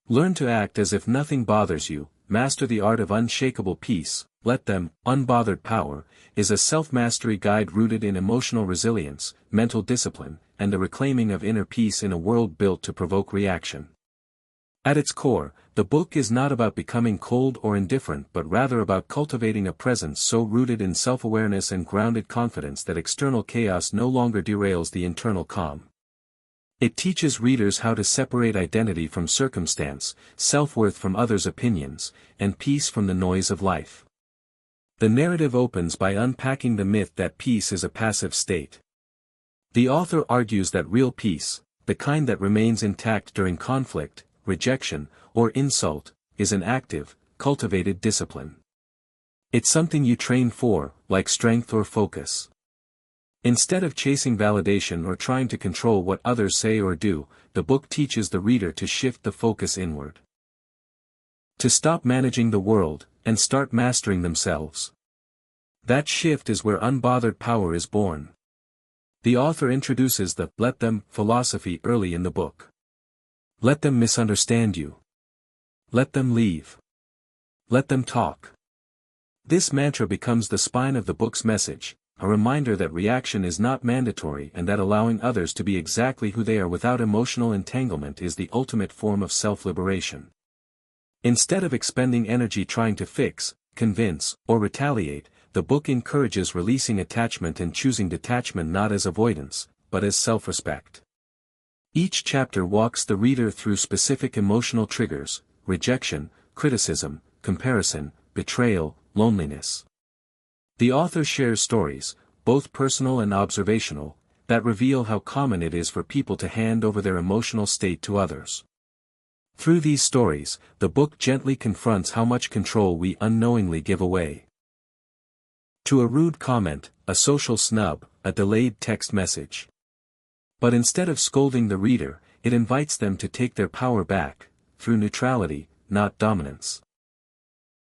Learn to act as if nothing bothers you, master the art of unshakable peace, let them, unbothered power, is a self-mastery guide rooted in emotional resilience, mental discipline, and the reclaiming of inner peace in a world built to provoke reaction. At its core, the book is not about becoming cold or indifferent but rather about cultivating a presence so rooted in self-awareness and grounded confidence that external chaos no longer derails the internal calm. It teaches readers how to separate identity from circumstance, self-worth from others' opinions, and peace from the noise of life. The narrative opens by unpacking the myth that peace is a passive state. The author argues that real peace, the kind that remains intact during conflict, rejection, or insult, is an active, cultivated discipline. It's something you train for, like strength or focus. Instead of chasing validation or trying to control what others say or do, the book teaches the reader to shift the focus inward. To stop managing the world, and start mastering themselves. That shift is where unbothered power is born. The author introduces the "let them" philosophy early in the book. Let them misunderstand you. Let them leave. Let them talk. This mantra becomes the spine of the book's message, a reminder that reaction is not mandatory and that allowing others to be exactly who they are without emotional entanglement is the ultimate form of self-liberation. Instead of expending energy trying to fix, convince, or retaliate, the book encourages releasing attachment and choosing detachment not as avoidance, but as self-respect. Each chapter walks the reader through specific emotional triggers: rejection, criticism, comparison, betrayal, loneliness. The author shares stories, both personal and observational, that reveal how common it is for people to hand over their emotional state to others. Through these stories, the book gently confronts how much control we unknowingly give away. To a rude comment, a social snub, a delayed text message. But instead of scolding the reader, it invites them to take their power back, through neutrality, not dominance.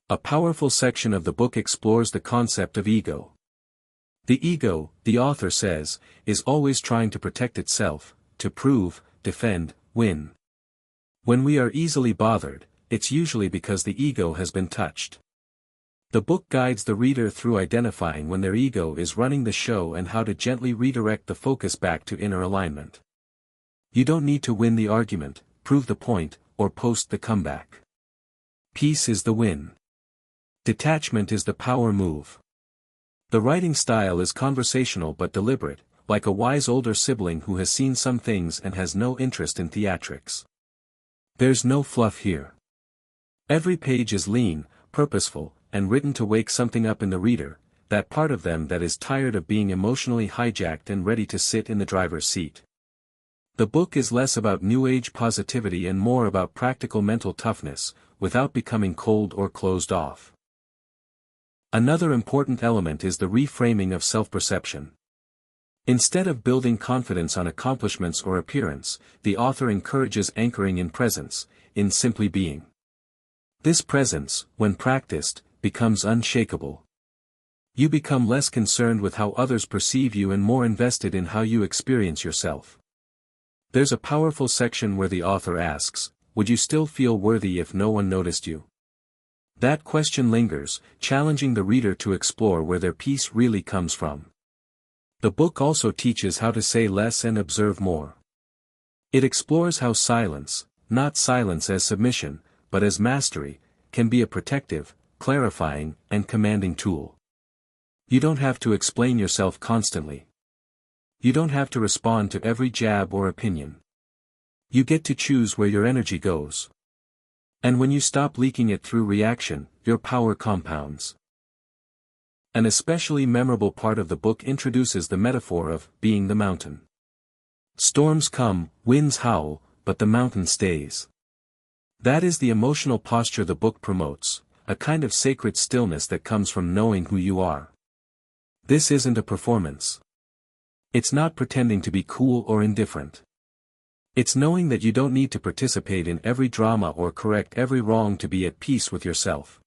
A powerful section of the book explores the concept of ego. The ego, the author says, is always trying to protect itself, to prove, defend, win. When we are easily bothered, it's usually because the ego has been touched. The book guides the reader through identifying when their ego is running the show and how to gently redirect the focus back to inner alignment. You don't need to win the argument, prove the point, or post the comeback. Peace is the win. Detachment is the power move. The writing style is conversational but deliberate, like a wise older sibling who has seen some things and has no interest in theatrics. There's no fluff here. Every page is lean, purposeful, and written to wake something up in the reader, that part of them that is tired of being emotionally hijacked and ready to sit in the driver's seat. The book is less about New Age positivity and more about practical mental toughness, without becoming cold or closed off. Another important element is the reframing of self-perception. Instead of building confidence on accomplishments or appearance, the author encourages anchoring in presence, in simply being. This presence, when practiced, becomes unshakable. You become less concerned with how others perceive you and more invested in how you experience yourself. There's a powerful section where the author asks, would you still feel worthy if no one noticed you? That question lingers, challenging the reader to explore where their peace really comes from. The book also teaches how to say less and observe more. It explores how silence, not silence as submission, but as mastery, can be a protective, clarifying, and commanding tool. You don't have to explain yourself constantly. You don't have to respond to every jab or opinion. You get to choose where your energy goes. And when you stop leaking it through reaction, your power compounds. An especially memorable part of the book introduces the metaphor of being the mountain. Storms come, winds howl, but the mountain stays. That is the emotional posture the book promotes, a kind of sacred stillness that comes from knowing who you are. This isn't a performance. It's not pretending to be cool or indifferent. It's knowing that you don't need to participate in every drama or correct every wrong to be at peace with yourself.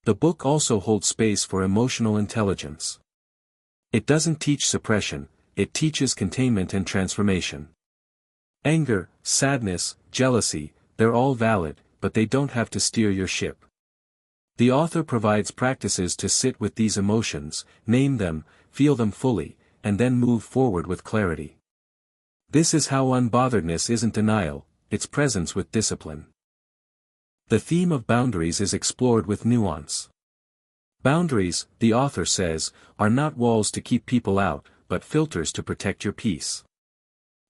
The book also holds space for emotional intelligence. It doesn't teach suppression, it teaches containment and transformation. Anger, sadness, jealousy, they're all valid, but they don't have to steer your ship. The author provides practices to sit with these emotions, name them, feel them fully, and then move forward with clarity. This is how unbotheredness isn't denial, it's presence with discipline. The theme of boundaries is explored with nuance. Boundaries, the author says, are not walls to keep people out, but filters to protect your peace.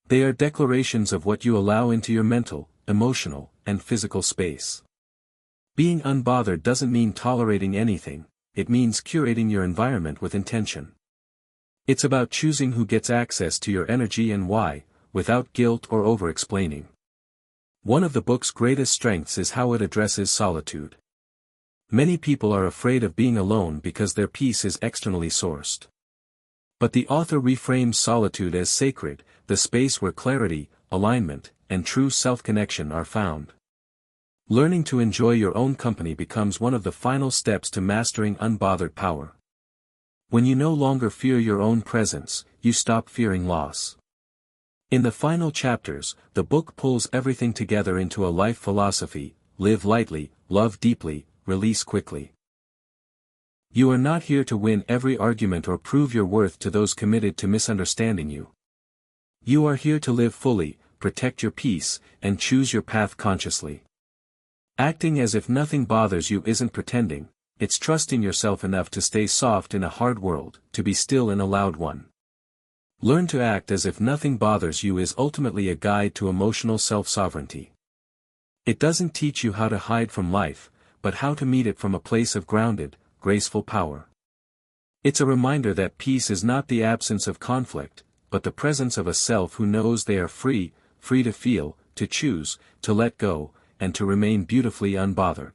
They are declarations of what you allow into your mental, emotional, and physical space. Being unbothered doesn't mean tolerating anything, it means curating your environment with intention. It's about choosing who gets access to your energy and why, without guilt or over-explaining. One of the book's greatest strengths is how it addresses solitude. Many people are afraid of being alone because their peace is externally sourced. But the author reframes solitude as sacred, the space where clarity, alignment, and true self-connection are found. Learning to enjoy your own company becomes one of the final steps to mastering unbothered power. When you no longer fear your own presence, you stop fearing loss. In the final chapters, the book pulls everything together into a life philosophy: live lightly, love deeply, release quickly. You are not here to win every argument or prove your worth to those committed to misunderstanding you. You are here to live fully, protect your peace, and choose your path consciously. Acting as if nothing bothers you isn't pretending, it's trusting yourself enough to stay soft in a hard world, to be still in a loud one. Learn to act as if nothing bothers you is ultimately a guide to emotional self-sovereignty. It doesn't teach you how to hide from life, but how to meet it from a place of grounded, graceful power. It's a reminder that peace is not the absence of conflict, but the presence of a self who knows they are free to feel, to choose, to let go, and to remain beautifully unbothered.